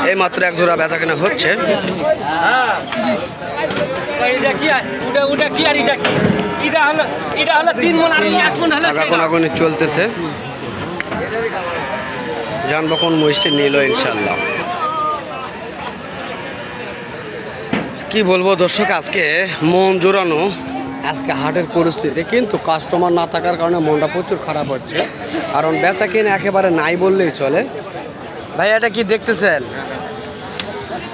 এই মাত্র এক জোড়া বেচা কেনা হচ্ছে। আগুনাগুনি চলতেছে, জানবো কোন মহিষটি নিল ইনশাল্লাহ। কি বলবো দর্শক, আজকে মন জোরানো আজকে হাটের পরিস্থিতি, কিন্তু কাস্টমার না থাকার কারণে মনটা প্রচুর খারাপ হচ্ছে, কারণ বেচা কিনে একেবারে নাই বললেই চলে। ভাই এটা কি দেখতেছেন?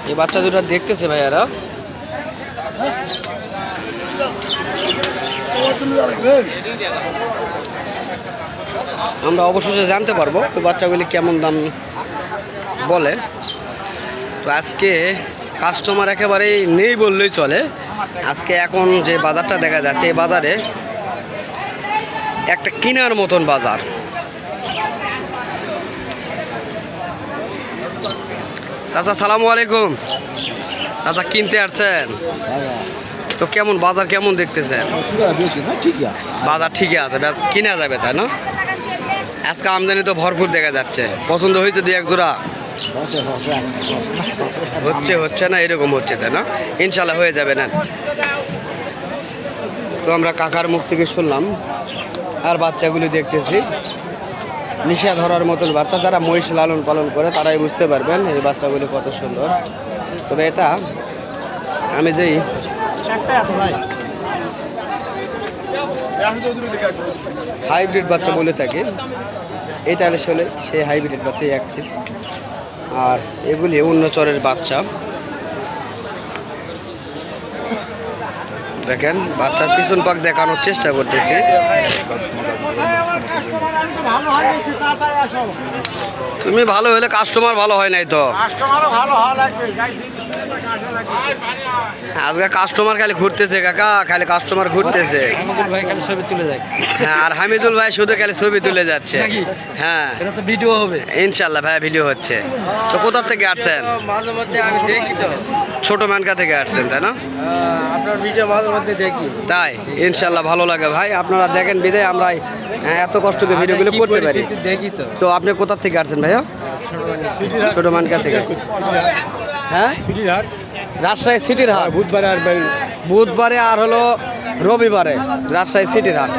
এই বাচ্চা দুটো দেখতেছে ভাইয়ারা। আমরা অবশেষে জানতে পারবো ওই বাচ্চাগুলি কেমন দাম বলে। তো আজকে কাস্টমার একেবারেই নেই বললেই চলে। আজকে এখন যে বাজারটা দেখা যাচ্ছে, এই বাজারে একটা কেনার মতন বাজার। চাচা সালামু আলাইকুম। চাচা কিনতে আসছেন তো কেমন বাজার কেমন দেখতেছেন? বাজার ঠিকই আছে, কিনা যাবে তাই না? আজকে আমদানি তো ভরপুর দেখা যাচ্ছে। পছন্দ হয়েছে দুই এক জোড়া? হচ্ছে না, এরকম হচ্ছে তাই না? ইনশাল্লাহ হয়ে যাবে না। তো আমরা কাকার মুখ থেকে শুনলাম আর বাচ্চাগুলি দেখতেছি, নিশা ধরার মতন বাচ্চা। যারা মহিষ লালন পালন করে তারাই বুঝতে পারবেন এই বাচ্চাগুলি কত সুন্দর। তবে এটা আমি যেই হাইব্রিড বাচ্চা বলে থাকি, এটা আসলে সেই হাইব্রিড বাচ্চা এক পিস, আর এগুলি অন্য চরের বাচ্চা। দেখেন বাচ্চার পিছন পাক দেখানোর চেষ্টা করতেছি। তুমি ভালো হলে কাস্টমার ভালো হয় নাই তো? আজকে কাস্টমার খালি ঘুরতেছে কাকা, খালি কাস্টমার ঘুরতেছে। হ্যাঁ, আর হামিদুল ভাই শুধু খালি ছবি তুলে যাচ্ছে। হ্যাঁ, ভিডিও হবে ইনশাল্লাহ। ভাই ভিডিও হচ্ছে। তো কোথা থেকে আসছেন? মাঝে মধ্যে আমি দেখি তো, ছোট মানকা থেকে আসছেন তাই না? আপনার ভিডিও মাঝে মধ্যে দেখি, তাই ইনশাল্লাহ ভালো লাগে ভাই। আপনারা দেখেন বিদায় আমরা এত কষ্ট করে ভিডিওগুলো করতে পারি। দেখি তো। তো আপনি কোথা থেকে আসছেন ভাইয়া? ছোট মানকা থেকে। হ্যাঁ, রাজশাহী সিটির হাট। বুধবারে আর হলো রবিবারে রাজশাহী সিটির হাট।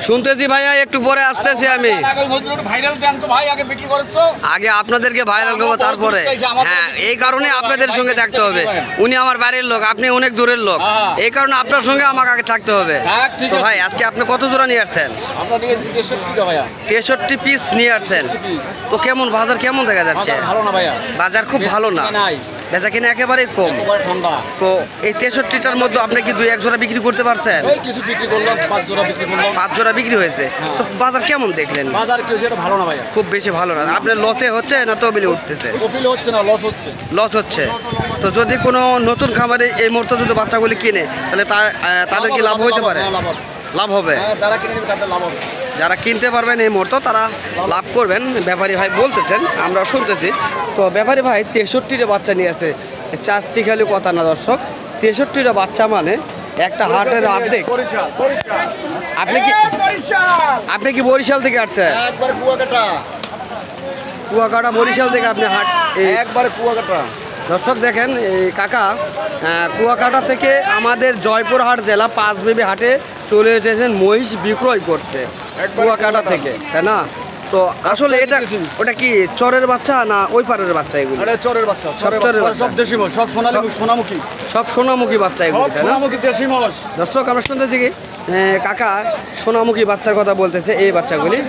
শুনতেছি ভাইয়া, একটু পরে আসতেছি আমি। আগে আপনাদেরকে ভাইরাল করবো, তারপরে। হ্যাঁ, এই কারণে আপনাদের সঙ্গে থাকতে হবে। উনি আমার বাড়ির লোক, আপনি অনেক দূরের লোক, এই কারণে আপনার সঙ্গে আমাকে আগে থাকতে হবে। তো ভাই আজকে আপনি কত জোড়া নিয়ে আসছেন? 63 পিস নিয়ে আসছেন। তো কেমন বাজার কেমন দেখা যাচ্ছে? বাজার খুব ভালো না, বেচা কিনা একেবারেই কম। তো এই 63টার মধ্যে আপনি কি দুই এক জোড়া বিক্রি করতে পারছেন? কিছু বিক্রি করলাম, 5 জোড়া বিক্রি হয়েছে। তো বাজার কেমন দেখলেন? বাজার কি সেটা ভালো না ভাইয়া, খুব বেশি ভালো না। আপনার লসে হচ্ছে না তবিলে উঠতেছে? তবিলে হচ্ছে না, লস হচ্ছে। তো যদি কোনো নতুন খামারে এই মুহূর্তে যদি বাচ্চাগুলি কিনে, তাহলে তাদের কি লাভ হইতে পারে? লাভ হবে। যারা কিনতে পারবেন এই মুহূর্তে তারা লাভ করবেন। ব্যাপারী ভাই বলতেছেন, আমরা শুনতেছি। তো ব্যাপারী ভাই 63টা বাচ্চা নিয়ে আছে। 4টি খালি কথা না দর্শক, 63টা বাচ্চা মানে একটা হাটের অর্ধেক। আপনি কি বরিশাল থেকে আসছেন? কুয়াকাটা বরিশাল থেকে আপনি হাট একবারে কুয়াকাটা। দর্শক দেখেন, এই কাকা কুয়াকাটা থেকে আমাদের জয়পুরহাট জেলা পাঁচবিবি হাটে চলে এসেছেন মহিষ বিক্রয় করতে, কুয়াকাটা থেকে, তাই না? তো আসলে এটা ওটা কি চরের বাচ্চা না ওই পারের বাচ্চা? এগুলো চরের বাচ্চা, সব দেশি মোষ, সব সোনামুখী, সব সোনামুখী বাচ্চা এগুলো, সোনামুখী দেশি মোষ। দর্শক আমরা শুনতেছি কি কাকা সোনামুখী বাচ্চার কথা বলতেছে। এই বাচ্চাগুলি,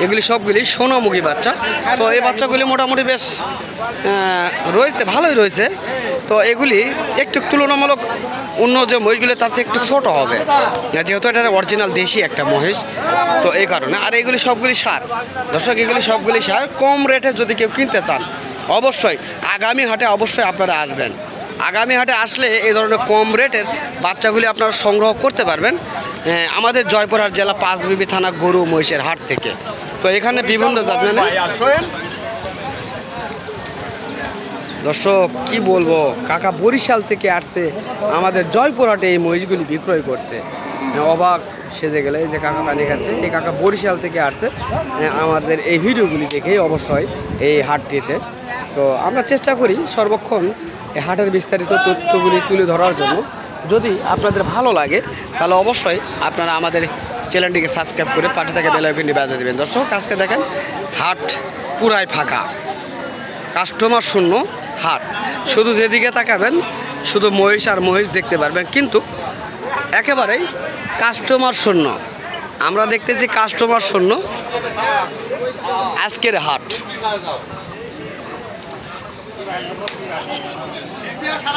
এগুলি সবগুলি সোনামুখী বাচ্চা। তো এই বাচ্চাগুলি মোটামুটি বেশ রয়েছে, ভালোই রয়েছে। তো এগুলি একটু তুলনামূলক অন্য যে মহিষগুলি তার চেয়ে একটু ছোটো হবে, যেহেতু এটা অরিজিনাল দেশি একটা মহিষ, তো এই কারণে। আর এগুলি সবগুলি সার দর্শক, এগুলি সবগুলি সার। কম রেটে যদি কেউ কিনতে চান অবশ্যই আগামী হাটে অবশ্যই আপনারা আসবেন। আগামী হাটে আসলে এই ধরনের কম রেটের বাচ্চাগুলি আপনারা সংগ্রহ করতে পারবেন আমাদের জয়পুরহাট জেলা পাঁচবিবি থানা গরু মহিষের হাট থেকে। তো এখানে বিভিন্ন জাতের দর্শক কি বলবো, কাকা বরিশাল থেকে আসছে আমাদের জয়পুরহাটে এই মহিষগুলি বিক্রয় করতে। অবাক সেজে গেলে এই যে কাকা পানি খাচ্ছে, এই কাকা বরিশাল থেকে আসছে আমাদের এই ভিডিওগুলি দেখে অবশ্যই এই হাটটিতে। তো আমরা চেষ্টা করি সর্বক্ষণ এই হাটের বিস্তারিত তথ্যগুলি তুলে ধরার জন্য। যদি আপনাদের ভালো লাগে তাহলে অবশ্যই আপনারা আমাদের চ্যানেলটিকে সাবস্ক্রাইব করে পাশে থেকে বেল আইকনটি বাজিয়ে দেবেন। দর্শক আজকে দেখেন হাট পুরাই ফাঁকা, কাস্টমার শূন্য হাট। শুধু যেদিকে তাকাবেন শুধু মহিষ আর মহিষ দেখতে পারবেন, কিন্তু একেবারেই কাস্টমার শূন্য। আমরা দেখতেছি কাস্টমার শূন্য আজকের হাট।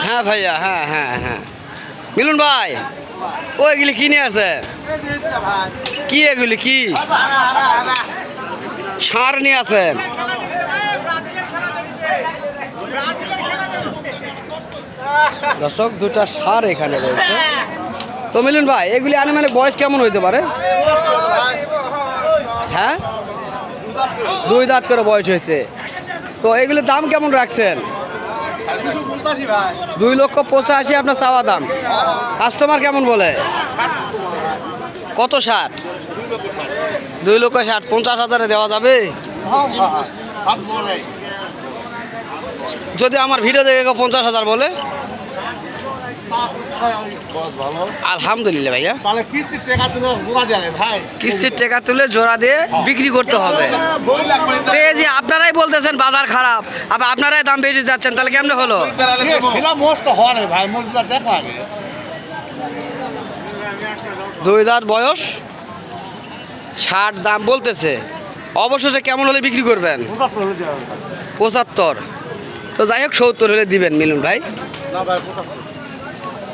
হ্যাঁ ভাইয়া, হ্যাঁ হ্যাঁ হ্যাঁ মিলন ভাই, ওইগুলি কিনে আছে কি? এগুলি কি সার নিয়ে আছেন? দর্শক দুটা সার এখানে রয়েছে। তো মিলন ভাই, এগুলি মানে বয়স কেমন হইতে পারে? হ্যাঁ, 2 দাঁত করে বয়স হয়েছে। তো এগুলির দাম কেমন রাখছেন? 2,85,000 আপনার চাওয়া দাম। কাস্টমার কেমন বলে? কত 60? 2,60,000, 50,000 দেওয়া যাবে? যদি আমার ভিডিও দেখে 50,000 বলে? আলহামদুলিল্লাহ ভাইয়া, কিস্তির টাকা তুলে জোড়া দিয়ে বিক্রি করতে হবে। যে আপনারাই বলতেছেন বাজার খারাপ, আবার আপনারাই দাম বেশি যাচ্ছেন, তাহলে কেমনে হলো? 2 দাঁত বয়স, 60 দাম বলতেছে। অবশেষে কেমন হলে বিক্রি করবেন? 75। তো যাই হোক 70 হলে দিবেন মিলন ভাই।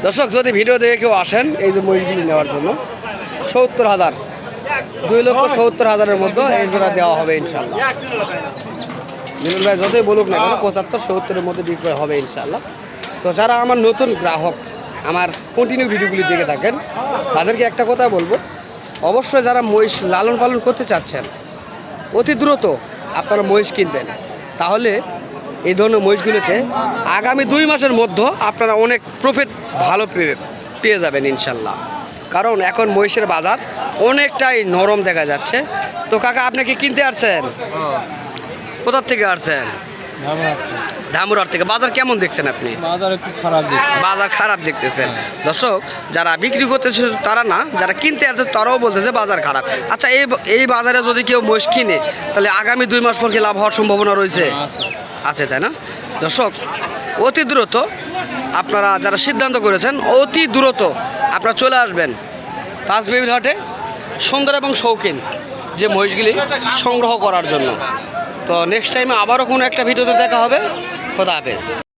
দর্শক যদি ভিডিও দেখে কেউ আসেন এই যে মহিষগুলি নেওয়ার জন্য, 70,000, 2,70,000-এর মধ্যে এই জোড়া দেওয়া হবে ইনশাল্লাহ। মিলন ভাই যতই বলুক না কেন 75-70-এর মধ্যে বিক্রয় হবে ইনশাল্লাহ। তো যারা আমার নতুন গ্রাহক, আমার কন্টিনিউ ভিডিওগুলি দেখে থাকেন, তাদেরকে একটা কথা বলবো, অবশ্যই যারা মহিষ লালন পালন করতে চাচ্ছেন অতি দ্রুত আপনারা মহিষ কিনবেন। তাহলে এই ধরনের মহিষগুলিতে আগামী 2 মাসের মধ্যে আপনারা অনেক প্রফিট ভালো পেয়ে যাবেন ইনশাল্লাহ। কারণ এখন মহিষের বাজার অনেকটাই নরম দেখা যাচ্ছে। তো কাকা, আপনি কি কিনতে আসছেন? কোথার থেকে আসছেন? ধামুরহাট থেকে। বাজার কেমন দেখছেন আপনি? বাজার একটু খারাপ দেখছি। বাজার খারাপ দেখতেছেন। দর্শক যারা বিক্রি করতেছে তারা না, যারা কিনতে আসছে তারাও বলতেছে বাজার খারাপ। আচ্ছা, এই বাজারে যদি কেউ মহিষ কিনে তাহলে আগামী 2 মাস পর কি লাভ হওয়ার সম্ভাবনা রয়েছে? আছে, তাই না? দর্শক অতি দ্রুত আপনারা যারা সিদ্ধান্ত করেছেন অতি দ্রুত আপনারা চলে আসবেন পাঁচবিবির হাটে সুন্দর এবং শৌখিন যে মহিষগুলি সংগ্রহ করার জন্য। তো নেক্সট টাইমে আবারও কোনো একটা ভিডিওতে দেখা হবে। খোদা হাফেজ।